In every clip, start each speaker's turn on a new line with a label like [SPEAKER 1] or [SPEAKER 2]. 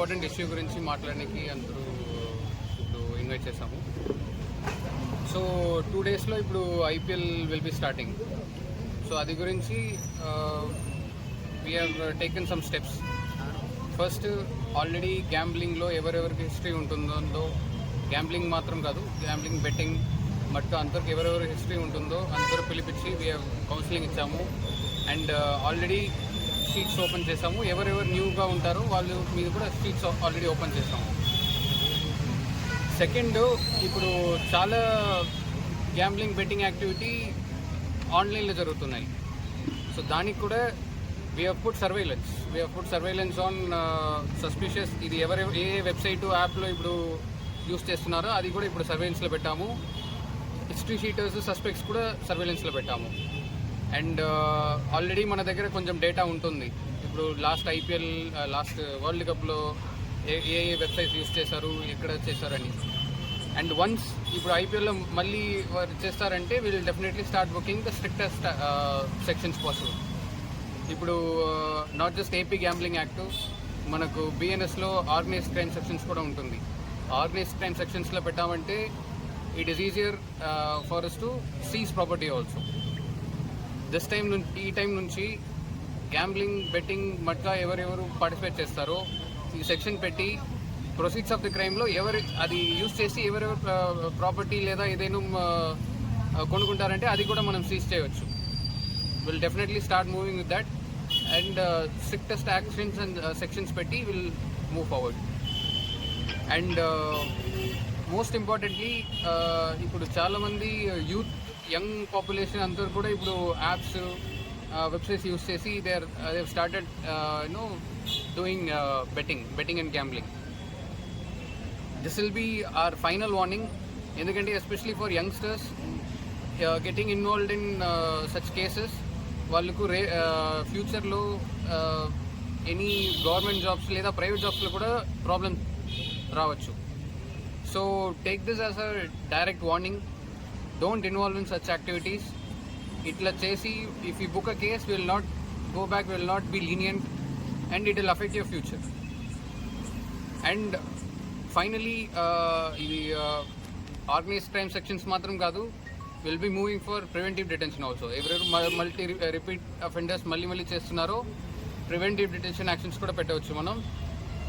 [SPEAKER 1] Important issue గురించి మాట్లాడడానికి అందరూ ఇప్పుడు ఇన్వైట్ చేశాము. సో 2 డేస్లో ఇప్పుడు IPL will be starting. So అది గురించి we have taken some steps. First, already గ్యాంబ్లింగ్లో ఎవరెవరికి హిస్టరీ ఉంటుందో, గ్యాంబ్లింగ్ మాత్రం కాదు, గ్యాంబ్లింగ్ బెట్టింగ్ మట్టు అందరికి ఎవరెవరు హిస్టరీ ఉంటుందో అందరూ పిలిపించి వీ హ్యావ్ కౌన్సిలింగ్ ఇచ్చాము. అండ్ ఆల్రెడీ షీట్స్ ఓపెన్ చేసాము. ఎవరెవరు న్యూగా ఉంటారో వాళ్ళు మీద కూడా షీట్స్ ఆల్రెడీ ఓపెన్ చేసాము. సెకండ్, ఇప్పుడు చాలా గ్యాంబ్లింగ్ బెట్టింగ్ యాక్టివిటీ ఆన్లైన్లో జరుగుతున్నాయి. సో దానికి కూడా we have put surveillance on suspicious. ఇది ఏ వెబ్సైటు యాప్లో ఇప్పుడు యూస్ చేస్తున్నారో అది కూడా ఇప్పుడు సర్వైలెన్స్లో పెట్టాము. హిస్టరీ షీటర్స్, సస్పెక్ట్స్ కూడా సర్వైలెన్స్లో పెట్టాము. అండ్ ఆల్రెడీ మన దగ్గర కొంచెం డేటా ఉంటుంది. ఇప్పుడు లాస్ట్ ఐపీఎల్, లాస్ట్ వరల్డ్ కప్లో ఏ వెబ్సైట్స్ యూస్ చేశారు, ఎక్కడ చేశారని. అండ్ వన్స్ ఇప్పుడు ఐపీఎల్లో మళ్ళీ వారు చేస్తారంటే will definitely start working the strictest sections possible. ఇప్పుడు not just AP gambling act, మనకు బిఎన్ఎస్లో ఆర్గనైజ్డ్ క్రైమ్ సెక్షన్స్ కూడా ఉంటుంది. ఆర్గనైజ్డ్ క్రైమ్ సెక్షన్స్లో పెట్టామంటే it is easier for us to seize property also. ఈ టైం నుంచి గ్యాంబ్లింగ్ బెట్టింగ్ మట్గా ఎవరెవరు పార్టిసిపేట్ చేస్తారో ఈ సెక్షన్ పెట్టి ప్రొసీడ్స్ ఆఫ్ ది క్రైమ్లో ఎవరు అది యూజ్ చేసి ఎవరెవరు ప్రాపర్టీ లేదా ఏదైనా కొనుక్కుంటారంటే అది కూడా మనం సీజ్ చేయవచ్చు. Will definitely start moving with that. And strictest actions and sections పెట్టి will move forward. And most importantly ఇప్పుడు చాలామంది యూత్, యంగ్ పాపులేషన్ అందరూ కూడా ఇప్పుడు యాప్స్, వెబ్సైట్స్ యూస్ చేసి they have started doing betting and gambling. This will be our final warning. ఎందుకంటే especially for youngsters getting involved in such cases, వాళ్ళకు ఫ్యూచర్లో any government jobs లేదా ప్రైవేట్ జాబ్స్లో కూడా ప్రాబ్లం రావచ్చు. So take this as a direct warning. Don't involve in such activities. Itla chesi, if you book a case, we will not go back, we will not be lenient, and it will affect your future. And finally, organized crime sections matram kaadu, we will be moving for preventive detention also. Every repeat offenders malli chestunnaro, preventive detention actions kuda pettavachu manam.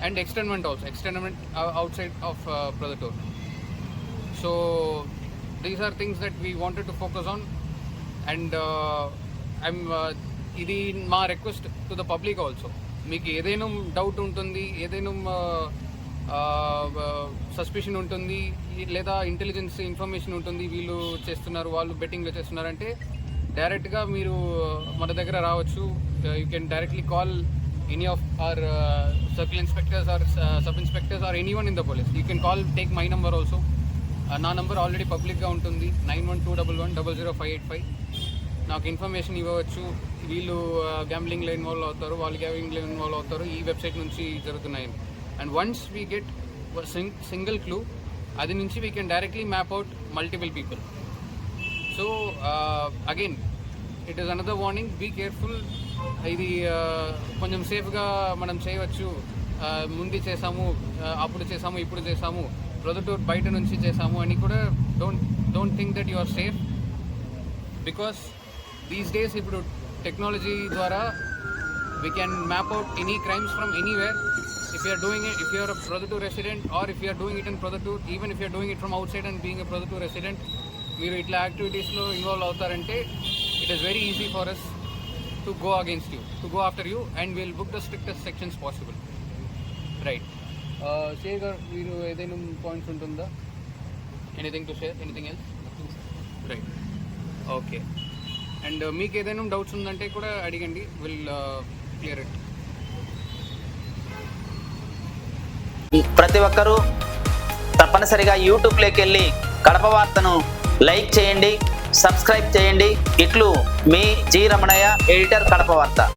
[SPEAKER 1] And externment outside of Pradatoor. So these are things that we wanted to focus on. And ఇది మా request to the public also. మీకు ఏదైనా doubt ఉంటుంది, ఏదైనా suspicion ఉంటుంది, లేదా intelligence information ఉంటుంది, వీళ్ళు చేస్తున్నారు, వాళ్ళు బెట్టింగ్లో చేస్తున్నారంటే డైరెక్ట్గా మీరు మన దగ్గర రావచ్చు. You can directly call any of our circle inspectors or sub inspectors or anyone in the police. You can call, take my number also. నా నంబర్ ఆల్రెడీ పబ్లిక్గా ఉంటుంది, 9121110585. నాకు ఇన్ఫర్మేషన్ ఇవ్వవచ్చు. వీళ్ళు గ్యాంబ్లింగ్లో ఇన్వాల్వ్ అవుతారు, వాళ్ళు గ్యాంబ్లింగ్లో ఇన్వాల్వ్ అవుతారు, ఈ వెబ్సైట్ నుంచి జరుగుతున్నాయి. And once we get single clue, అది నుంచి we can directly map out multiple people. So again it is another warning, be careful. ఇది కొంచెం సేఫ్గా మనం చేయవచ్చు. ముందు చేసాము, అప్పుడు చేసాము, ఇప్పుడు చేసాము, ప్రొదటూర్ బయట నుంచి చేసాము అని కూడా don't think that you are safe. Because these days ఇప్పుడు టెక్నాలజీ ద్వారా we can map out any crimes from anywhere. If you are doing it, if you are a Pradatoor resident, or if you are doing it in Pradatoor, even if you are doing it from outside and being a Pradatoor resident, మీరు ఇట్లా యాక్టివిటీస్లో involve అవుతారంటే it is very easy for us to go against you, to go after you, and will book the strictest sections possible. Right. Sher గారు, మీరు ఏదైనా points ఉంటుందా? Anything to share? Anything else? Right, okay. And మీకు ఏదైనా doubts ఉందంటే కూడా అడిగండి, will clear it.
[SPEAKER 2] ప్రతి ఒక్కరూ తప్పనిసరిగా యూట్యూబ్లోకి వెళ్ళి కడప వార్తను లైక్ చేయండి, సబ్స్క్రైబ్ చేయండి. ఇట్లు మీ జి రమణయ్య, ఎడిటర్, కడప వార్త.